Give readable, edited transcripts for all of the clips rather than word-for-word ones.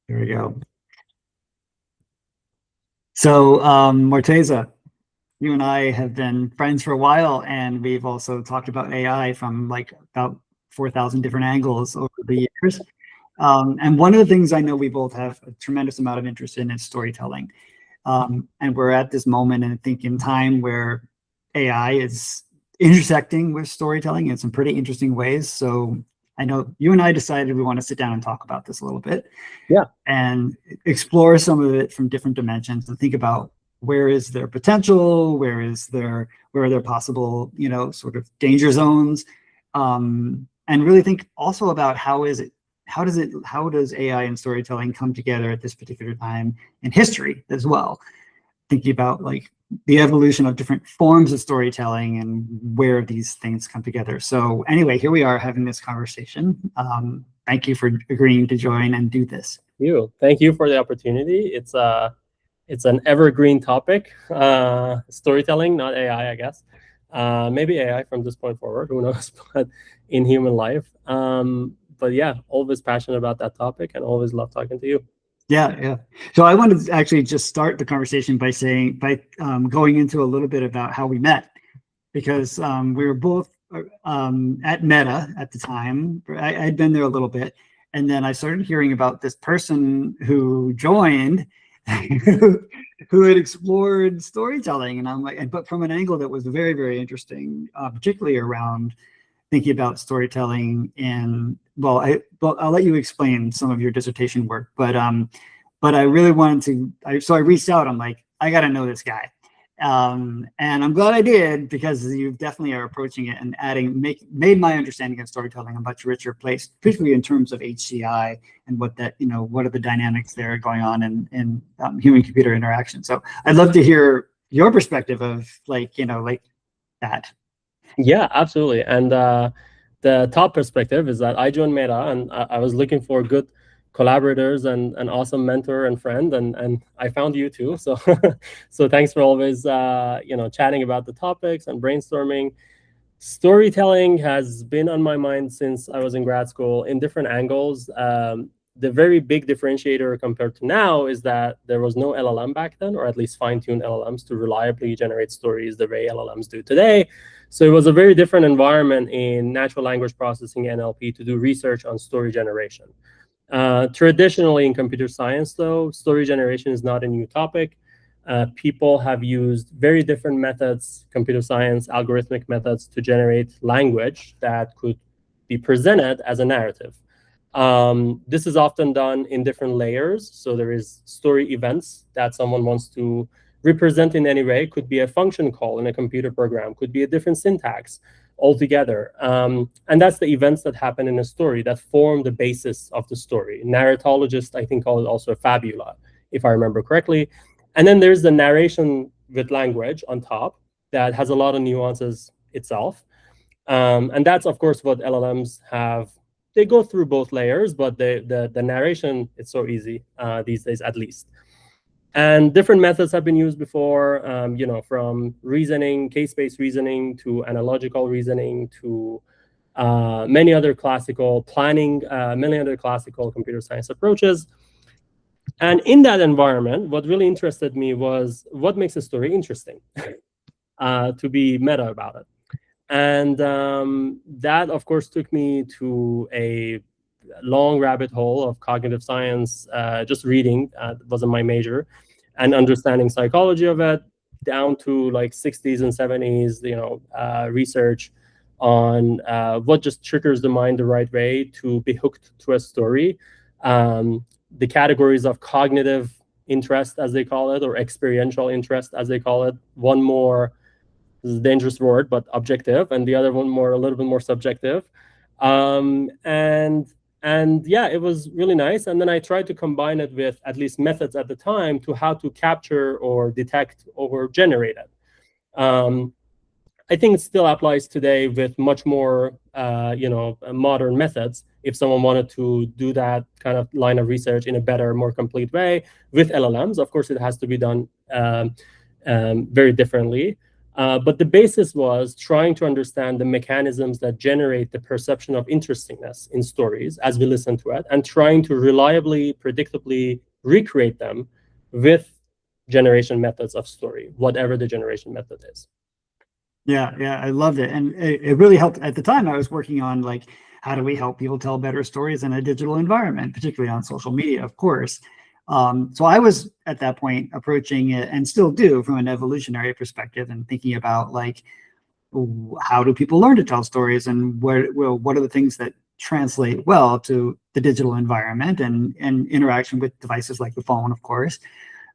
There we go. So, Morteza, you and I have been friends for a while, and we've also talked about AI from like about 4,000 different angles over the years. And one of the things I know we both have a tremendous amount of interest in is storytelling. And we're at this moment, and I think in time where AI is intersecting with storytelling in some pretty interesting ways. So I know you and I decided we want to sit down and talk about this a little bit. Yeah. And explore some of it from different dimensions and think about where is their potential, where are there possible, sort of danger zones, and really think also about how does AI and storytelling come together at this particular time in history as well, thinking about like the evolution of different forms of storytelling and where these things come together. So anyway, here we are having this conversation. Thank you for agreeing to join and do this. Thank you for the opportunity. It's an evergreen topic, storytelling, not AI, I guess. Maybe AI from this point forward, who knows, but in human life. But yeah, always passionate about that topic and always love talking to you. Yeah. So I wanted to actually just start the conversation by going into a little bit about how we met, because we were both at Meta at the time. I'd been there a little bit, and then I started hearing about this person who joined, who had explored storytelling, and I'm like, but from an angle that was very, very interesting, particularly around thinking about storytelling in, I'll let you explain some of your dissertation work, but I really wanted to, so I reached out, I'm like, I got to know this guy. And I'm glad I did, because you definitely are approaching it and made my understanding of storytelling a much richer place, particularly in terms of HCI and what are the dynamics there going on in human computer interaction. So I'd love to hear your perspective of like that. Yeah, absolutely. And the top perspective is that I joined Meta, and I was looking for good collaborators and an awesome mentor and friend, and I found you too. So so thanks for always chatting about the topics and brainstorming. Storytelling has been on my mind since I was in grad school in different angles. The very big differentiator compared to now is that there was no LLM back then, or at least fine-tuned LLMs to reliably generate stories the way LLMs do today. So it was a very different environment in natural language processing, NLP, to do research on story generation. Traditionally in computer science, though, story generation is not a new topic. People have used very different methods, computer science, algorithmic methods, to generate language that could be presented as a narrative. This is often done in different layers. So there is story events that someone wants to represent in any way. Could be a function call in a computer program, could be a different syntax altogether. And that's the events that happen in a story that form the basis of the story. Narratologists, I think, call it also a fabula, if I remember correctly. And then there's the narration with language on top that has a lot of nuances itself. And that's, of course, what LLMs have. They go through both layers, but the narration, it's so easy these days, at least. And different methods have been used before, from reasoning, case-based reasoning, to analogical reasoning, to many other classical planning, many other classical computer science approaches. And in that environment, what really interested me was what makes a story interesting, to be meta about it. And that, of course, took me to a long rabbit hole of cognitive science, just reading, wasn't my major, and understanding psychology of it, down to like 60s and 70s, research on what just triggers the mind the right way to be hooked to a story. The categories of cognitive interest, as they call it, or experiential interest, as they call it. One more, this is a dangerous word, but objective, and the other one a little bit more subjective. And yeah, it was really nice. And then I tried to combine it with at least methods at the time to how to capture or detect or generate it. I think it still applies today with much more, modern methods. If someone wanted to do that kind of line of research in a better, more complete way with LLMs, of course, it has to be done very differently. But the basis was trying to understand the mechanisms that generate the perception of interestingness in stories as we listen to it, and trying to reliably, predictably recreate them with generation methods of story, whatever the generation method is. Yeah, I loved it. And it really helped. At the time, I was working on like, how do we help people tell better stories in a digital environment, particularly on social media, of course. So I was at that point approaching it, and still do, from an evolutionary perspective, and thinking about like, how do people learn to tell stories, and what are the things that translate well to the digital environment and interaction with devices like the phone, of course.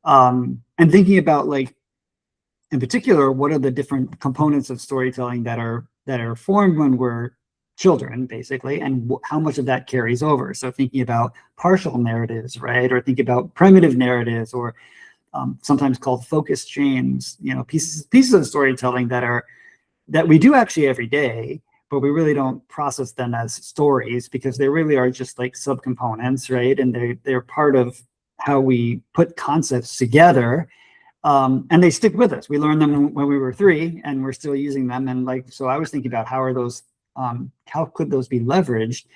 And thinking about like, in particular, what are the different components of storytelling that are formed when we're children, basically, and how much of that carries over. So thinking about partial narratives, right, or thinking about primitive narratives, or sometimes called focus chains, pieces of storytelling that we do actually every day, but we really don't process them as stories, because they really are just like subcomponents, right? And they're part of how we put concepts together. And they stick with us. We learned them when we were 3, and we're still using them. And like, so I was thinking about how could those be leveraged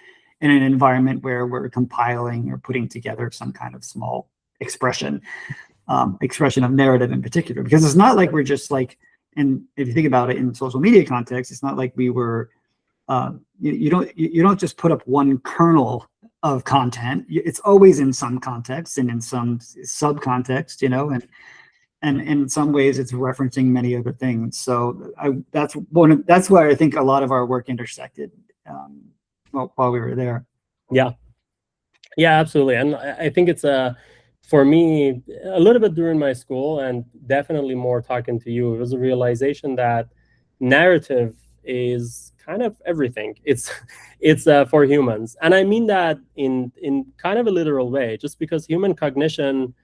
in an environment where we're compiling or putting together some kind of small expression of narrative in particular. Because it's not like we're just like, and if you think about it in social media context, it's not like we were, you don't just put up one kernel of content. It's always in some context and in some sub-context, and in some ways it's referencing many other things. So that's why I think a lot of our work intersected while we were there. Yeah, absolutely. And I think it's for me, a little bit during my school, and definitely more talking to you, it was a realization that narrative is kind of everything. It's for humans, and I mean that in kind of a literal way, just because human cognition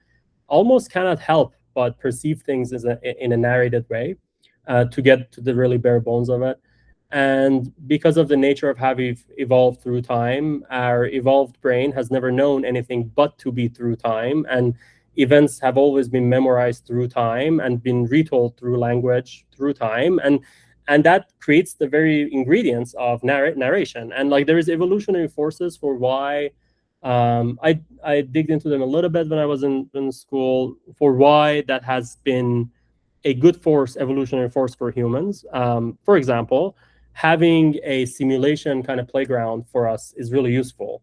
almost cannot help but perceive things in a narrated way, to get to the really bare bones of it. And because of the nature of how we've evolved through time, our evolved brain has never known anything but to be through time. And events have always been memorized through time and been retold through language through time. And that creates the very ingredients of narration. And like, there is evolutionary forces for why, I digged into them a little bit when I was in school, for why that has been a good evolutionary force for humans. For example, having a simulation kind of playground for us is really useful.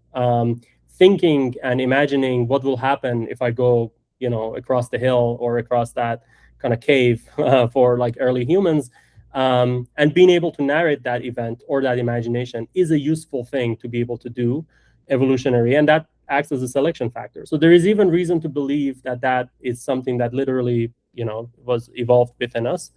Thinking and imagining what will happen if I go, across the hill or across that kind of cave for like early humans, and being able to narrate that event or that imagination is a useful thing to be able to do evolutionary, and that acts as a selection factor. So there is even reason to believe that is something that literally, was evolved within us.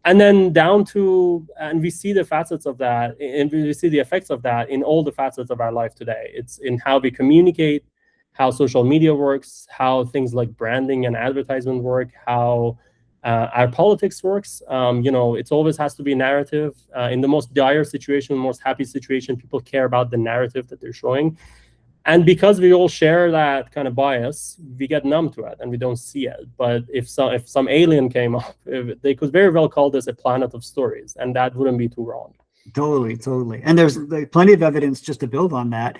And then and we see the facets of that, and we see the effects of that in all the facets of our life today. It's in how we communicate, how social media works, how things like branding and advertisement work, how our politics works. It always has to be narrative. In the most dire situation, most happy situation, people care about the narrative that they're showing. And because we all share that kind of bias, we get numb to it and we don't see it. But if some alien came up, they could very well call this a planet of stories, and that wouldn't be too wrong. Totally. And there's plenty of evidence, just to build on that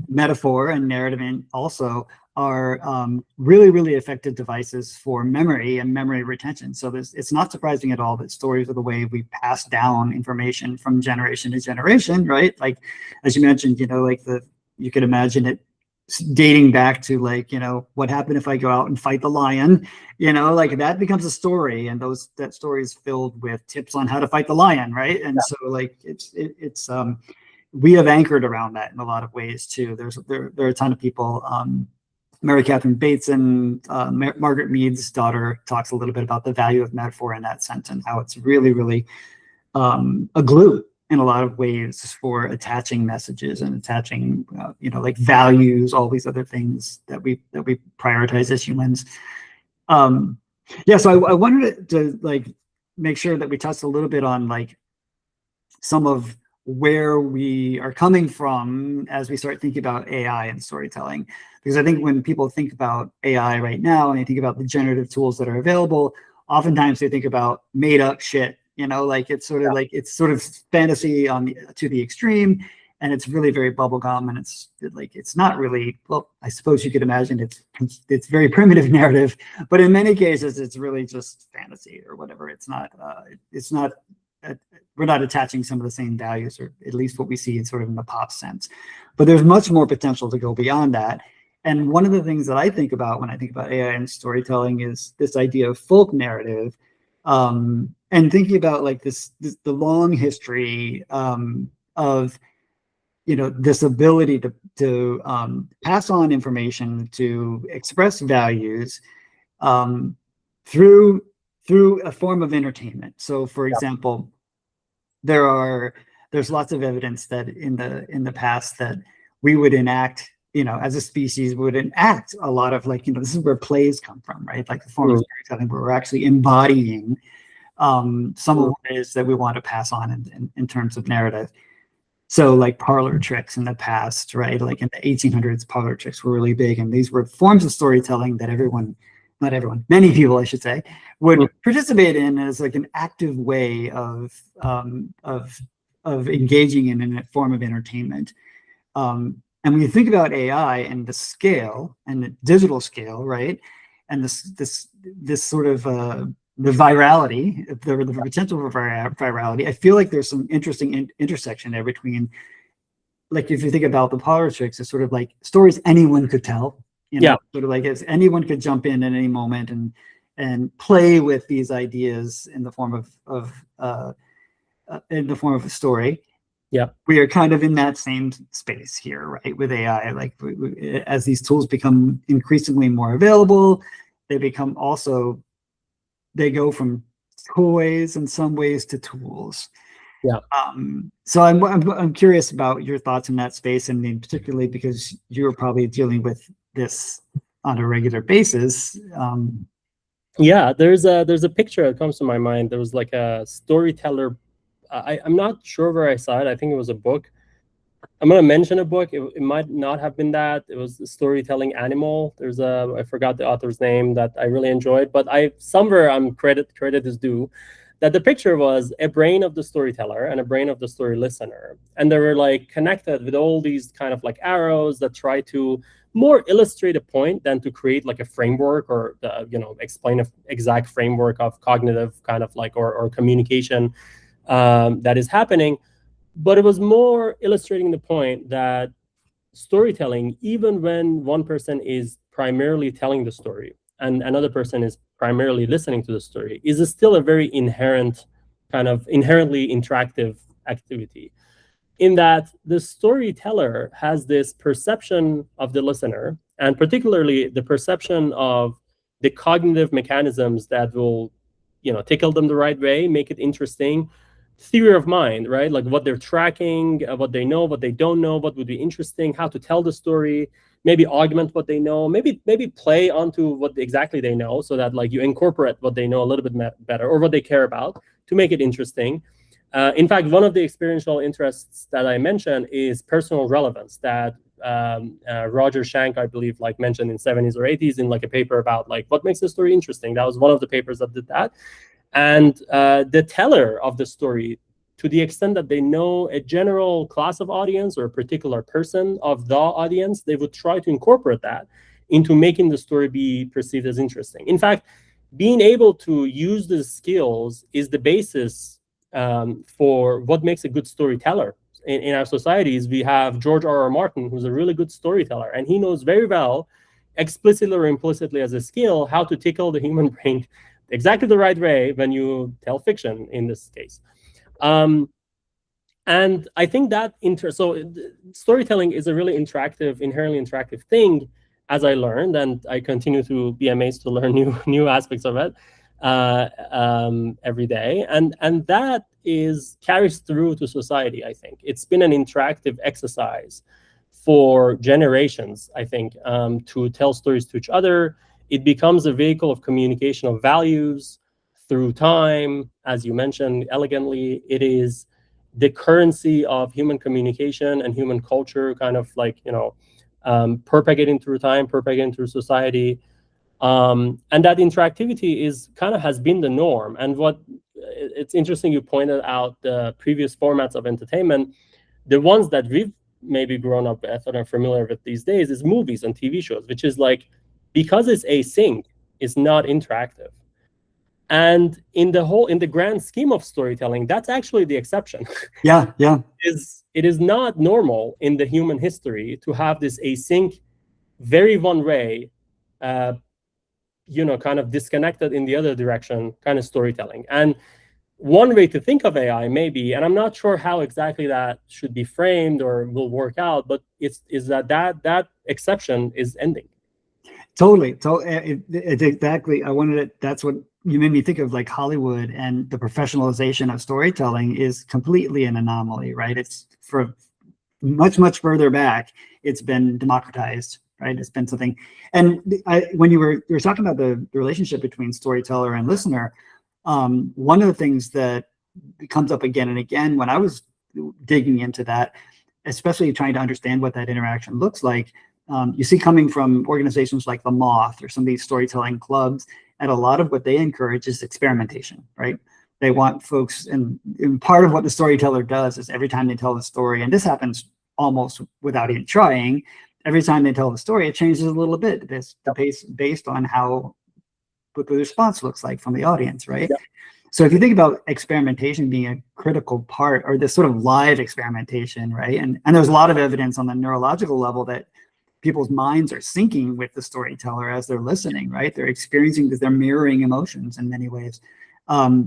metaphor and narrative also are really, really effective devices for memory and memory retention. So it's not surprising at all that stories are the way we pass down information from generation to generation, right? Like, as you mentioned, you could imagine it dating back to like, what happened if I go out and fight the lion, like that becomes a story, and that story is filled with tips on how to fight the lion, right? And so like it's we have anchored around that in a lot of ways too. There are a ton of people. Mary Catherine Bateson, Margaret Mead's daughter, talks a little bit about the value of metaphor in that sense, and how it's really, really a glue in a lot of ways for attaching messages and attaching, like values, all these other things that we prioritize as humans. So I wanted to like make sure that we touched a little bit on like some of where we are coming from as we start thinking about AI and storytelling. Because I think when people think about AI right now and they think about the generative tools that are available, oftentimes they think about made up shit, like it's sort of like it's sort of fantasy to the extreme, and it's really very bubblegum, and it's not really, well, I suppose you could imagine it's very primitive narrative, but in many cases it's really just fantasy or whatever. It's not we're not attaching some of the same values, or at least what we see in sort of in the pop sense. But there's much more potential to go beyond that. And one of the things that I think about when I think about AI and storytelling is this idea of folk narrative, and thinking about like the long history of this ability to pass on information, to express values through a form of entertainment. So, for example, there's lots of evidence that in the past that we would enact, as a species, would enact a lot of this is where plays come from, right? Like the form of storytelling where we're actually embodying some of what it is that we want to pass on in terms of narrative. So like parlor tricks in the past, right? Like in the 1800s, parlor tricks were really big, and these were forms of storytelling that many people, I should say, would participate in as like an active way of engaging in a form of entertainment. And when you think about AI and the scale and the digital scale, right, and this sort of the virality, the potential for virality, I feel like there's some interesting intersection there between, like, if you think about the parlor tricks, it's sort of like stories anyone could tell, sort of like as anyone could jump in at any moment and play with these ideas in the form of a story. Yeah, we are kind of in that same space here, right? With AI, like as these tools become increasingly more available, they go from toys in some ways to tools. Yeah. So I'm curious about your thoughts in that space, and particularly because you're probably dealing with this on a regular basis. Yeah, there's a picture that comes to my mind. There was like a storyteller. I'm not sure where I saw it. I think it was a book. I'm going to mention a book. It might not have been that. It was the Storytelling Animal. I forgot the author's name that I really enjoyed, but credit is due, that the picture was a brain of the storyteller and a brain of the story listener. And they were like connected with all these kind of like arrows that try to more illustrate a point than to create like a framework or explain an exact framework of cognitive kind of like or communication that is happening. But it was more illustrating the point that storytelling, even when one person is primarily telling the story and another person is primarily listening to the story, is still a very inherently interactive activity, in that the storyteller has this perception of the listener, and particularly the perception of the cognitive mechanisms that will tickle them the right way, make it interesting. Theory of mind, right? Like what they're tracking, what they know, what they don't know, what would be interesting, how to tell the story, maybe augment what they know, maybe play onto what exactly they know, so that like you incorporate what they know a little bit better or what they care about to make it interesting. In fact, one of the experiential interests that I mentioned is personal relevance, that Roger Schank, I believe, like mentioned in 70s or 80s in like a paper about like what makes the story interesting. That was one of the papers that did that. And the teller of the story, to the extent that they know a general class of audience or a particular person of the audience, they would try to incorporate that into making the story be perceived as interesting. In fact, being able to use the skills is the basis for what makes a good storyteller. In our societies, we have George R.R. Martin, who's a really good storyteller, and he knows very well, explicitly or implicitly as a skill, how to tickle the human brain exactly the right way when you tell fiction in this case. And I think that storytelling is a really inherently interactive thing, as I learned, and I continue to be amazed to learn new aspects of it every day. And that carries through to society, I think. It's been an interactive exercise for generations, I think, to tell stories to each other. It becomes a vehicle of communication of values through time. As you mentioned elegantly, it is the currency of human communication and human culture, kind of like, propagating through time, propagating through society. And that interactivity is kind of has been the norm. And what it's interesting you pointed out the previous formats of entertainment. The ones that we've maybe grown up with and are familiar with these days is movies and TV shows, which is like, because it's async, it's not interactive. And in the grand scheme of storytelling, that's actually the exception. Yeah, yeah. It is not normal in the human history to have this async, very one way, kind of disconnected in the other direction kind of storytelling. And one way to think of AI maybe, and I'm not sure how exactly that should be framed or will work out, but is that exception is ending. Totally. So it's exactly. That's what you made me think of, like Hollywood and the professionalization of storytelling is completely an anomaly, right? It's for much, much further back, it's been democratized, right? It's been something. And when you were talking about the relationship between storyteller and listener, one of the things that comes up again and again when I was digging into that, especially trying to understand what that interaction looks like, you see coming from organizations like the Moth or some of these storytelling clubs, and a lot of what they encourage is experimentation, right? They want folks, and part of what the storyteller does is every time they tell the story, and this happens almost without even trying, every time they tell the story, it changes a little bit based on what the response looks like from the audience, right? Yeah. So if you think about experimentation being a critical part, or this sort of live experimentation, right? And there's a lot of evidence on the neurological level that people's minds are syncing with the storyteller as they're listening, right? They're experiencing because they're mirroring emotions in many ways. So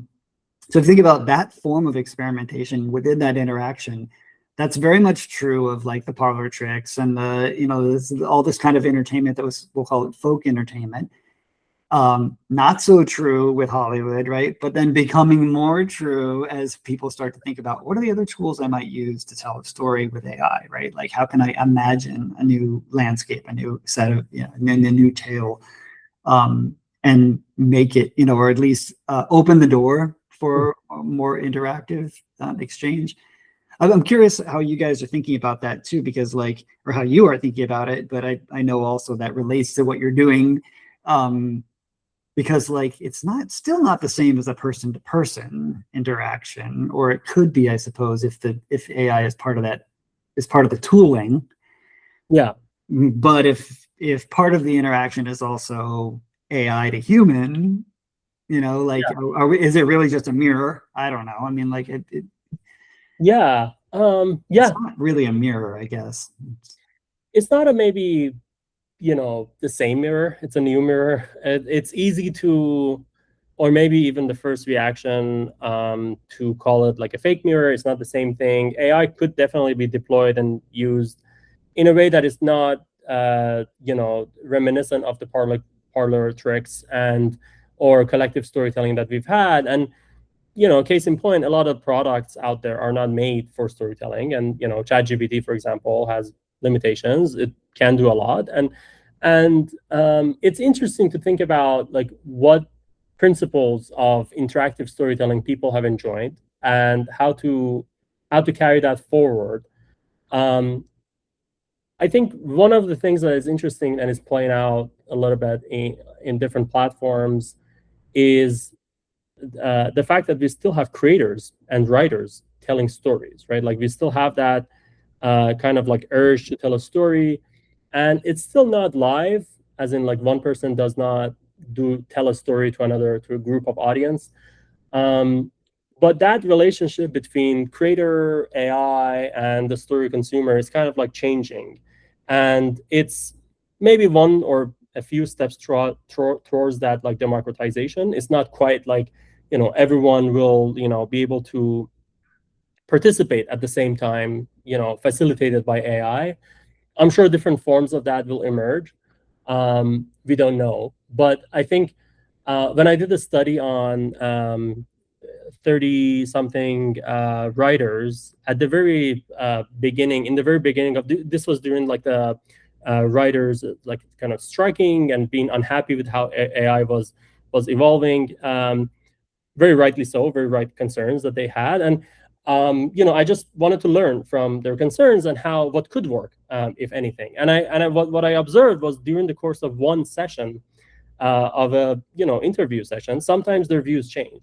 if you think about that form of experimentation within that interaction, that's very much true of like the parlor tricks and all this kind of entertainment we'll call it folk entertainment. Not so true with Hollywood, right? But then becoming more true as people start to think about what are the other tools I might use to tell a story with AI, right? Like how can I imagine a new landscape, a new set of, a new tale, and make it, or at least open the door for a more interactive exchange. I'm curious how you guys are thinking about that too, because or how you are thinking about it, but I know also that relates to what you're doing. Because it's still not the same as a person-to-person interaction, or it could be, I suppose, if AI is part of the tooling. Yeah. But if part of the interaction is also AI to human, is it really just a mirror? I don't know. I mean, yeah. It's not really a mirror, I guess. It's not maybe the same mirror. It's a new mirror. It's easy to, or maybe even the first reaction to call it like a fake mirror. It's not the same thing. AI could definitely be deployed and used in a way that is not reminiscent of the parlor tricks or collective storytelling that we've had. And case in point, a lot of products out there are not made for storytelling. And ChatGPT, for example, has limitations. It can do a lot, and it's interesting to think about what principles of interactive storytelling people have enjoyed and how to carry that forward. I think one of the things that is interesting and is playing out a little bit in different platforms is the fact that we still have creators and writers telling stories, right? We still have that kind of urge to tell a story, and it's still not live, as in one person does not tell a story to a group of audience. But that relationship between creator, AI, and the story consumer is kind of changing, and it's maybe one or a few steps towards that democratization. It's not quite everyone will be able to participate at the same time, facilitated by AI. I'm sure different forms of that will emerge. We don't know, but I think when I did a study on 30-something writers at the very beginning, of this was during the writers kind of striking and being unhappy with how AI was evolving. Very rightly so, very right concerns that they had. And I just wanted to learn from their concerns and what could work, if anything. And what I observed was during the course of one session, of a interview session, sometimes their views change,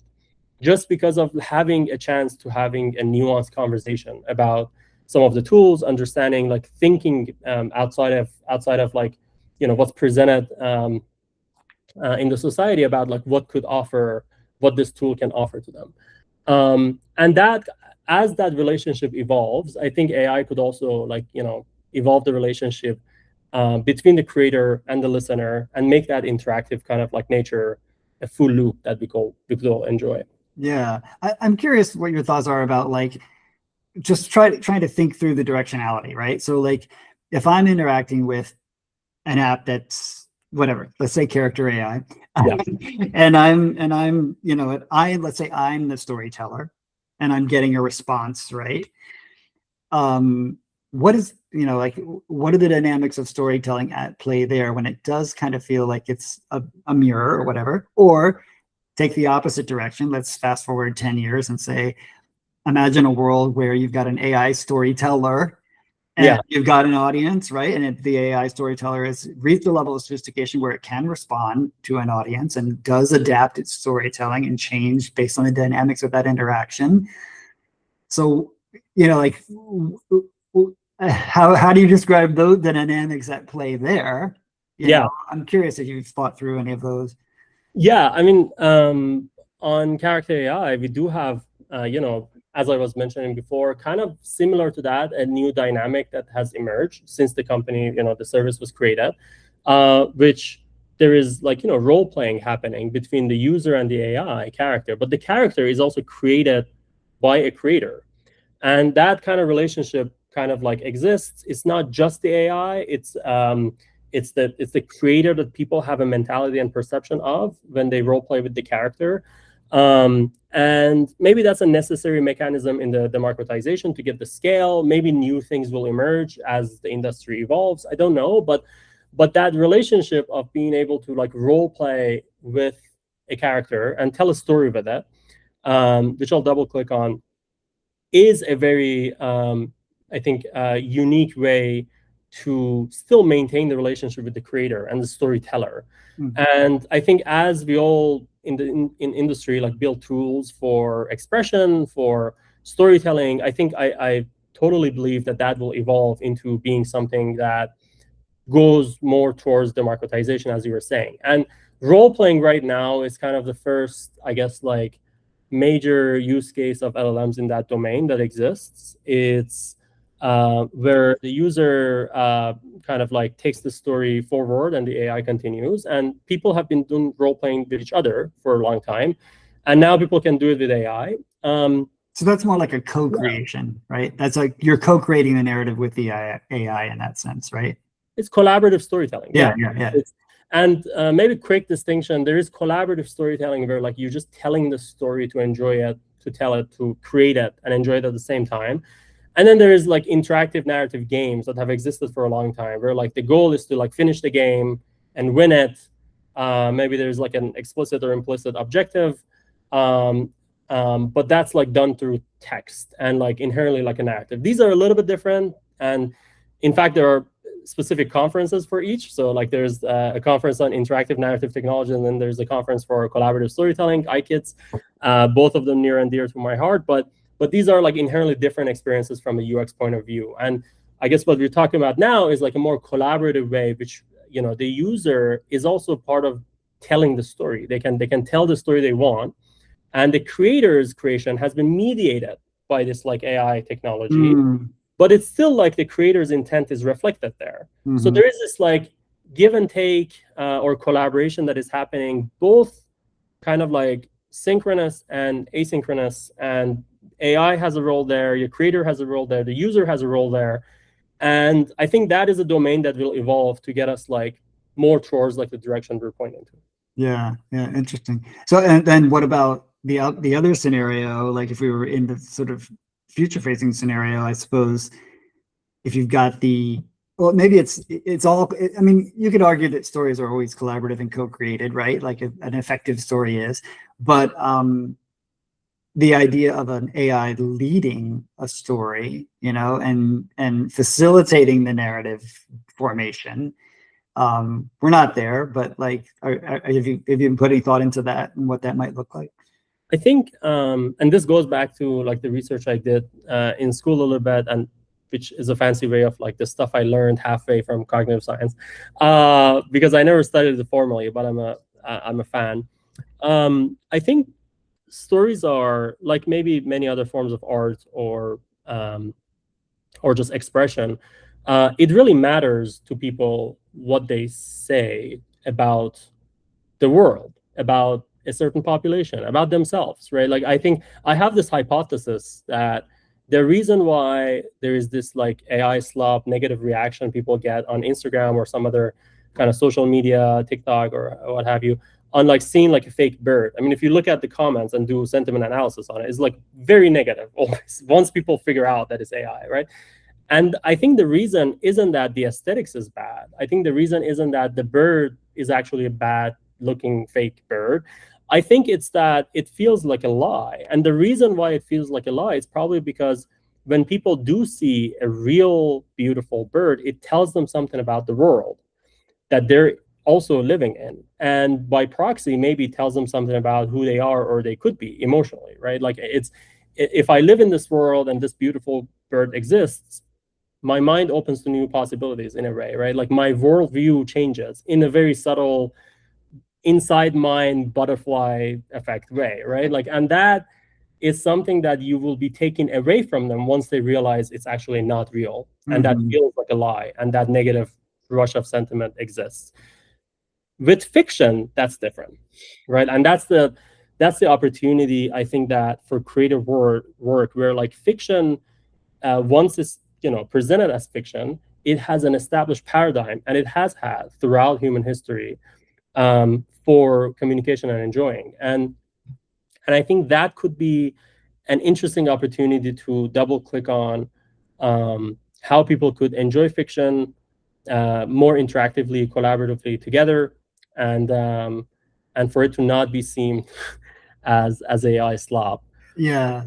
just because of having a chance to having a nuanced conversation about some of the tools, understanding, like thinking outside of like what's presented in the society about like what this tool can offer to them. And that, as that relationship evolves, I think AI could also like evolve the relationship between the creator and the listener, and make that interactive kind of like nature a full loop that we could all enjoy. Yeah, I'm curious what your thoughts are about like just trying to think through the directionality, right? So like if I'm interacting with an app that's whatever, let's say character AI, Yeah. and I'm let's say I'm the storyteller and I'm getting a response, right? What is like what are the dynamics of storytelling at play there when it does kind of feel like it's a mirror or whatever? Or take the opposite direction. Let's fast forward 10 years and say, imagine a world where you've got an AI storyteller and you've got an audience, right? And the AI storyteller has reached a level of sophistication where it can respond to an audience and does adapt its storytelling and change based on the dynamics of that interaction. So, like how do you describe the dynamics at play there? I'm curious if you've thought through any of those. Yeah, I mean, on character AI, we do have, as I was mentioning before, kind of similar to that, a new dynamic that has emerged since the company, the service was created, which there is like, role playing happening between the user and the AI character, but the character is also created by a creator. And that kind of relationship kind of like exists. It's not just the AI, it's the creator that people have a mentality and perception of when they role play with the character. And maybe that's a necessary mechanism in the democratization to get the scale. Maybe new things will emerge as the industry evolves. I don't know, but that relationship of being able to like role play with a character and tell a story with it, which I'll double click on, is a very I think unique way to still maintain the relationship with the creator and the storyteller. And I think as we all in industry like build tools for expression, for storytelling, I think I totally believe that will evolve into being something that goes more towards democratization, as you were saying. And role playing right now is kind of the first, I guess, like major use case of LLMs in that domain that exists. It's where the user kind of like takes the story forward and the AI continues. And people have been doing role playing with each other for a long time, and now people can do it with AI. So that's more like a co-creation, right? That's like you're co-creating the narrative with the AI in that sense, right? It's collaborative storytelling. Yeah. And maybe quick distinction, there is collaborative storytelling where like you're just telling the story to enjoy it, to tell it, to create it, and enjoy it at the same time. And then there is like interactive narrative games that have existed for a long time, where like the goal is to like finish the game and win it. Maybe there's like an explicit or implicit objective, but that's like done through text and like inherently like a narrative. These are a little bit different, and in fact, there are specific conferences for each. So like there's a conference on interactive narrative technology, and then there's a conference for collaborative storytelling, iKits, both of them near and dear to my heart. But these are like inherently different experiences from a UX point of view. And I guess what we're talking about now is like a more collaborative way, which the user is also part of telling the story. They can tell the story they want, and the creator's creation has been mediated by this like AI technology. But it's still like the creator's intent is reflected there. So there is this like give and take or collaboration that is happening, both kind of like synchronous and asynchronous. And AI has a role there, your creator has a role there, the user has a role there. And I think that is a domain that will evolve to get us like more towards like the direction we're pointing to. Yeah, interesting. So and then what about the other scenario? Like if we were in the sort of future-facing scenario, I suppose, if you've got maybe it's all. I mean, you could argue that stories are always collaborative and co-created, right? Like an effective story is, but the idea of an AI leading a story, and facilitating the narrative formation, We're not there, but like, have you been putting thought into that and what that might look like? I think, and this goes back to like the research I did in school a little bit, and which is a fancy way of like the stuff I learned halfway from cognitive science, because I never studied it formally, but I'm a fan. I think stories are like maybe many other forms of art or just expression. It really matters to people what they say about the world, about a certain population, about themselves, right? Like I think I have this hypothesis that the reason why there is this like AI slop negative reaction people get on Instagram or some other kind of social media, TikTok or what have you, on like seeing like a fake bird. I mean, if you look at the comments and do sentiment analysis on it, it's like very negative always once people figure out that it's AI, right? And I think the reason isn't that the aesthetics is bad. I think the reason isn't that the bird is actually a bad looking fake bird. I think it's that it feels like a lie. And the reason why it feels like a lie is probably because when people do see a real beautiful bird, it tells them something about the world that they're also living in. And by proxy, maybe tells them something about who they are or they could be emotionally, right? Like it's, if I live in this world and this beautiful bird exists, my mind opens to new possibilities in a way, right? Like my worldview changes in a very subtle, inside mind butterfly effect way, right? Like, and that is something that you will be taking away from them once they realize it's actually not real, and that feels like a lie, and that negative rush of sentiment exists. With fiction, that's different, right? And that's the opportunity, I think, that for creative work where like fiction, once it's presented as fiction, it has an established paradigm, and it has had throughout human history for communication and enjoying. And I think that could be an interesting opportunity to double click on how people could enjoy fiction more interactively, collaboratively together, and for it to not be seen as AI slop. Yeah,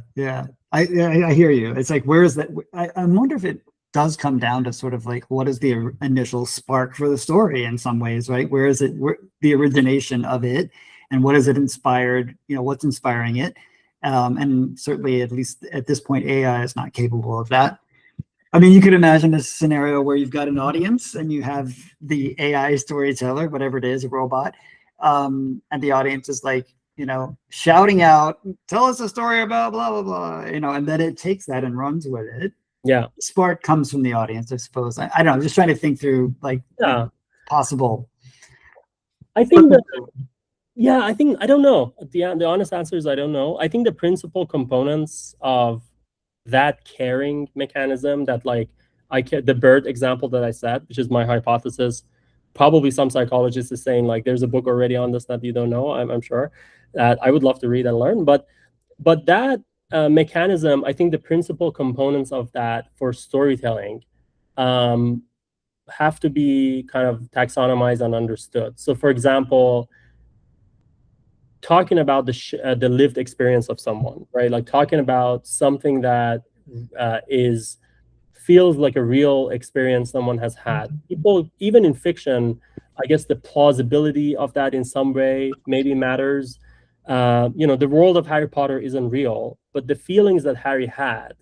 I hear you. It's like, where is that? I wonder if it does come down to sort of like, what is the initial spark for the story in some ways, right? Where is it, the origination of it, and what is it inspired? What's inspiring it? And certainly, at least at this point, AI is not capable of that. I mean, you could imagine a scenario where you've got an audience and you have the AI storyteller, whatever it is, a robot, and the audience is like, shouting out, tell us a story about blah, blah, blah, and then it takes that and runs with it. Yeah. Spark comes from the audience, I suppose. I don't know. I'm just trying to think through like possible. I think that, I don't know. The honest answer is I don't know. I think the principal components of that caring mechanism that like the bird example that I said, which is my hypothesis, probably some psychologist is saying like there's a book already on this that you don't know. I'm sure that I would love to read and learn, but that mechanism, I think the principal components of that for storytelling have to be kind of taxonomized and understood. So for example, talking about the lived experience of someone, right? Like talking about something that feels like a real experience someone has had. People, even in fiction, I guess the plausibility of that in some way maybe matters. The world of Harry Potter isn't real, but the feelings that Harry had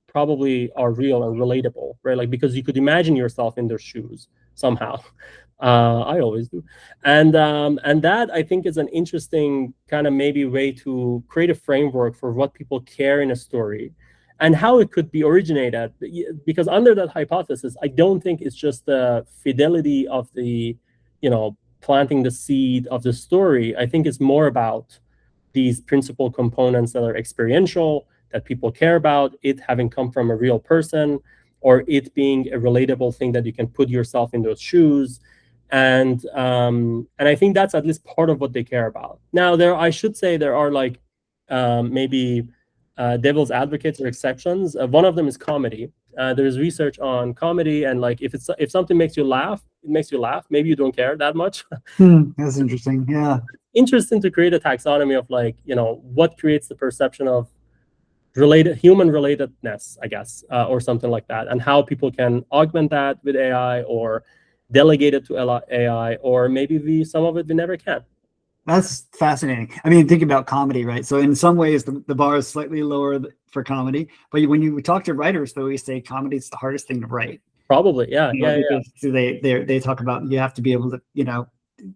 probably are real and relatable, right? Like, because you could imagine yourself in their shoes somehow. I always do. And that, I think, is an interesting kind of maybe way to create a framework for what people care in a story and how it could be originated. Because under that hypothesis, I don't think it's just the fidelity of the, planting the seed of the story. I think it's more about these principal components that are experiential, that people care about, it having come from a real person, or it being a relatable thing that you can put yourself in those shoes. And I think that's at least part of what they care about. Now, I should say there are like maybe devil's advocates or exceptions. One of them is comedy. There's research on comedy, and like if something makes you laugh, it makes you laugh. Maybe you don't care that much. That's interesting. Yeah. Interesting to create a taxonomy of like, what creates the perception of human relatedness, I guess, or something like that, and how people can augment that with AI or delegate it to AI, or maybe some of it we never can. That's fascinating. I mean, think about comedy, right? So in some ways, the bar is slightly lower for comedy. But when you talk to writers, they always say comedy is the hardest thing to write. Probably, yeah, Because they talk about you have to be able to,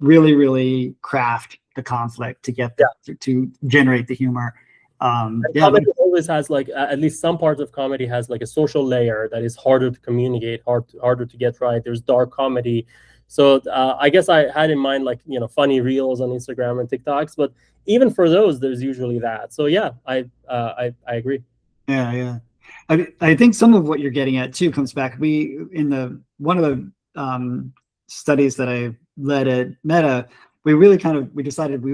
really, really craft the conflict to get to generate the humor. Comedy always has like at least some parts of comedy has like a social layer that is harder to communicate, harder to get right. There's dark comedy. So I guess I had in mind like funny reels on Instagram and TikToks, but even for those, there's usually that. So yeah, I agree. Yeah. I think some of what you're getting at too comes back. One of the studies that I led at Meta, we decided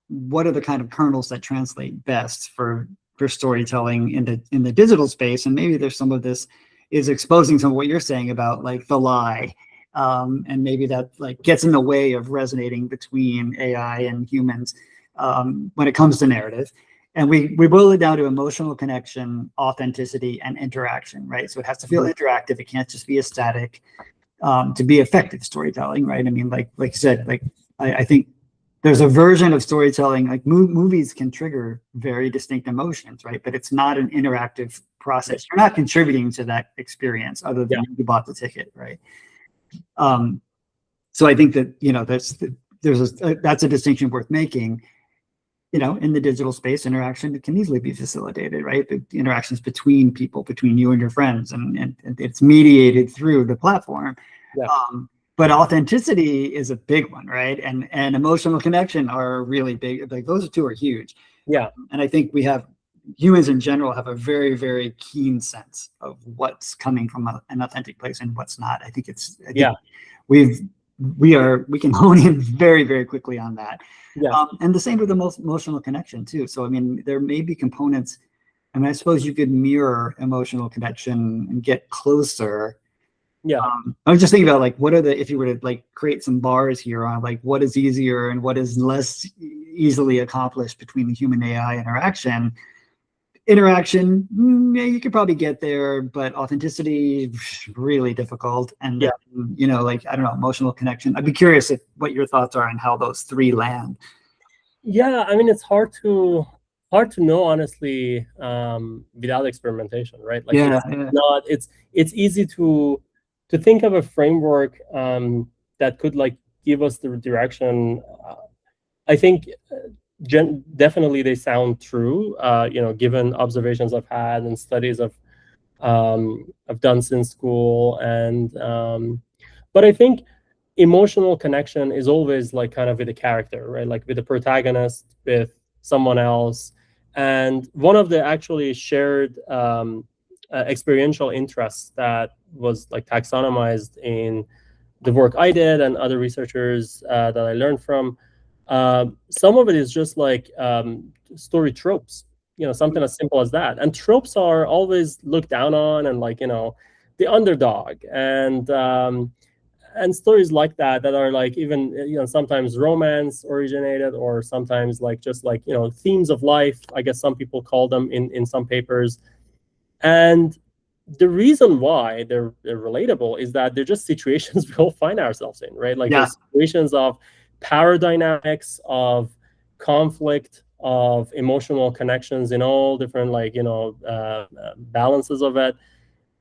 what are the kind of kernels that translate best for storytelling in the digital space, and maybe there's some of this is exposing some of what you're saying about like the lie. And maybe that like gets in the way of resonating between AI and humans when it comes to narrative. And we boil it down to emotional connection, authenticity, and interaction, right? So it has to feel interactive. It can't just be a static to be effective storytelling, right? I mean, like you said, like I think there's a version of storytelling, like movies can trigger very distinct emotions, right? But it's not an interactive process. You're not contributing to that experience other than you bought the ticket, right? So I think that that's a distinction worth making. In the digital space, interaction can easily be facilitated, right? The interactions between people, between you and your friends, and it's mediated through the platform. Yeah. But authenticity is a big one, right? And emotional connection are really big. Like those two are huge. Yeah. And I think humans in general have a very, very keen sense of what's coming from an authentic place and what's not. I think we can hone in very, very quickly on that. Yeah. And the same with the most emotional connection too. So, I mean, there may be components, I suppose you could mirror emotional connection and get closer. Yeah. I was just thinking about like, if you were to like create some bars here on like what is easier and what is less easily accomplished between the human AI interaction, you could probably get there, but authenticity really difficult. And like I don't know, emotional connection. I'd be curious what your thoughts are on how those three land. Yeah, I mean it's hard to know honestly without experimentation, right? Like it's easy to think of a framework that could like give us the direction. I think definitely they sound true, given observations I've had and studies I've done since school. And but I think emotional connection is always like kind of with a character, right? Like with a protagonist, with someone else. And one of the actually shared experiential interests that was like taxonomized in the work I did and other researchers that I learned from, some of it is just like story tropes, something as simple as that. And tropes are always looked down on, and like the underdog and stories like that are like even sometimes romance originated, or sometimes like just like themes of life, I guess some people call them in some papers. And the reason why they're relatable is that they're just situations we all find ourselves in, right? Like there's situations of power dynamics, of conflict, of emotional connections in all different like balances of it,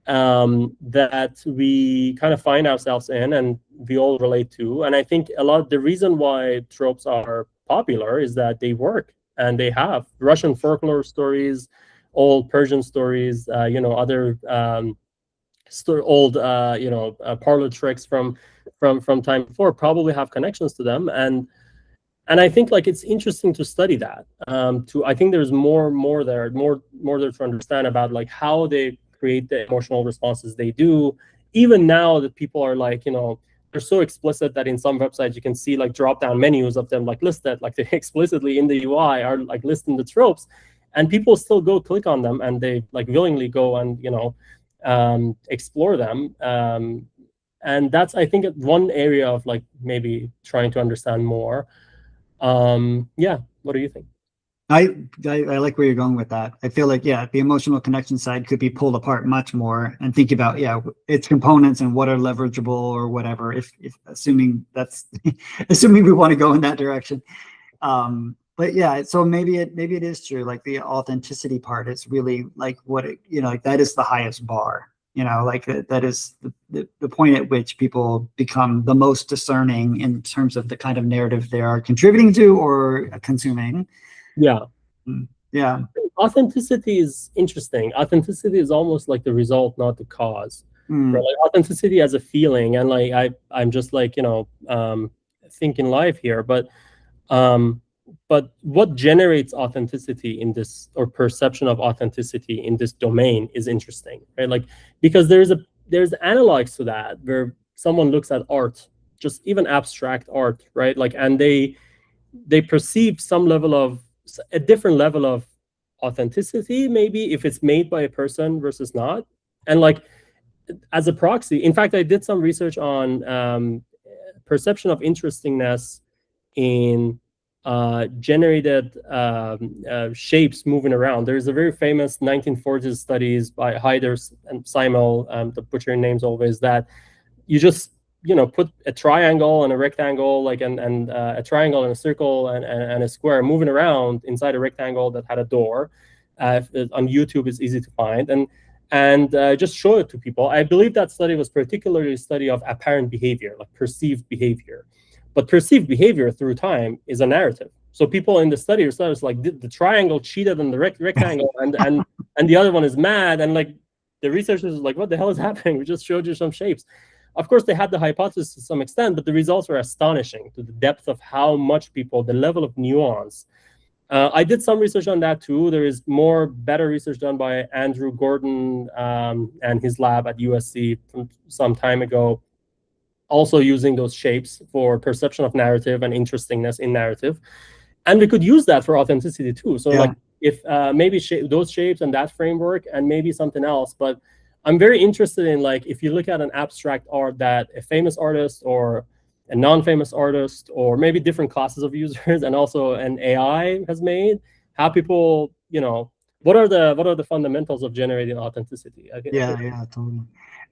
that we kind of find ourselves in and we all relate to. And I think the reason why tropes are popular is that they work, and they have Russian folklore stories, old Persian stories, other old parlor tricks from time before probably have connections to them. And I think like it's interesting to study that. I think there's more there to understand about like how they create the emotional responses they do. Even now that people are like, they're so explicit that in some websites you can see like drop down menus of them like listed, like they explicitly in the UI are like listing the tropes, and people still go click on them, and they like willingly go and explore them. And that's, I think, one area of like maybe trying to understand more. What do you think? I like where you're going with that. I feel like, yeah, the emotional connection side could be pulled apart much more and think about, yeah, its components and what are leverageable or whatever, if assuming that's assuming we want to go in that direction. But yeah, so maybe it is true. Like the authenticity part is really like what it, like that is the highest bar. Like that is the point at which people become the most discerning in terms of the kind of narrative they are contributing to or consuming. Yeah. Yeah. Authenticity is interesting. Authenticity is almost like the result, not the cause. Mm. Right? Like authenticity as a feeling, and like I'm just like thinking live here, but what generates authenticity in this, or perception of authenticity in this domain, is interesting, right? Like because there's analogs to that where someone looks at art, just even abstract art, right? Like, and they perceive a different level of authenticity, maybe if it's made by a person versus not. And like as a proxy, in fact, I did some research on perception of interestingness in generated shapes moving around. There's a very famous 1940s studies by Hyder and Simel, the butcher names always, that you just put a triangle and a rectangle, like and a triangle and a circle and a square moving around inside a rectangle that had a door. On YouTube, it's easy to find, and just show it to people. I believe that study was particularly a study of apparent behavior, like perceived behavior. But perceived behavior through time is a narrative. So people in the study are like, the triangle cheated on the rectangle, and the other one is mad, and like the researchers are like, what the hell is happening? We just showed you some shapes. Of course, they had the hypothesis to some extent, but the results were astonishing to the depth of how much people, the level of nuance. I did some research on that too. There is better research done by Andrew Gordon and his lab at USC from some time ago, also using those shapes for perception of narrative and interestingness in narrative. And we could use that for authenticity too. So like if maybe those shapes and that framework and maybe something else, but I'm very interested in, like, if you look at an abstract art that a famous artist or a non-famous artist, or maybe different classes of users and also an AI has made, how people, what are the fundamentals of generating authenticity? Yeah, totally.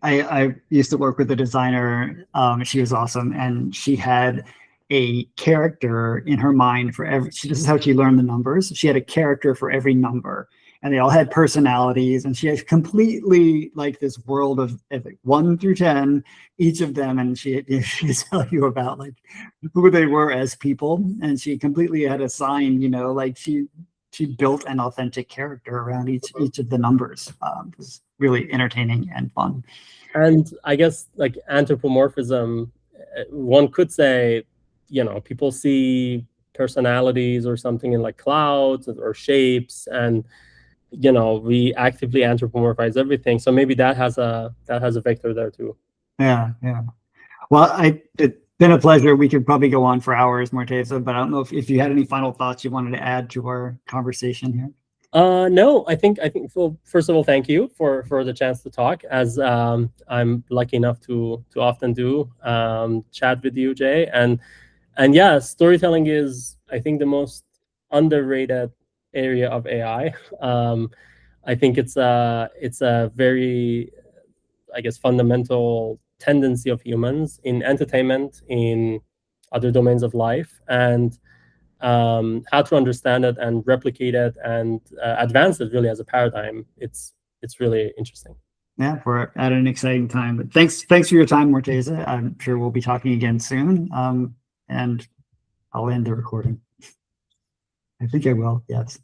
I used to work with a designer. She was awesome, and she had a character in her mind for every. This is how she learned the numbers. She had a character for every number, and they all had personalities. And she has completely like this world of 1 through 10, each of them, and she tell you about like who they were as people. And she completely had assigned, like she built an authentic character around each of the numbers. It was really entertaining and fun. And I guess like anthropomorphism, one could say, people see personalities or something in like clouds or shapes, and we actively anthropomorphize everything. So maybe that has a vector there too. Yeah. Well, it's been a pleasure. We could probably go on for hours, Morteza, but I don't know if you had any final thoughts you wanted to add to our conversation here. No, I think. Well, first of all, thank you for the chance to talk, as I'm lucky enough to often do chat with you, Jay. And yeah, storytelling is, I think, the most underrated area of AI. I think it's a very, I guess, fundamental tendency of humans in entertainment, in other domains of life, and how to understand it and replicate it and advance it really as a paradigm. It's really interesting. Yeah, we're at an exciting time. But thanks for your time, Morteza. I'm sure we'll be talking again soon. And I'll end the recording. I think I will. Yes.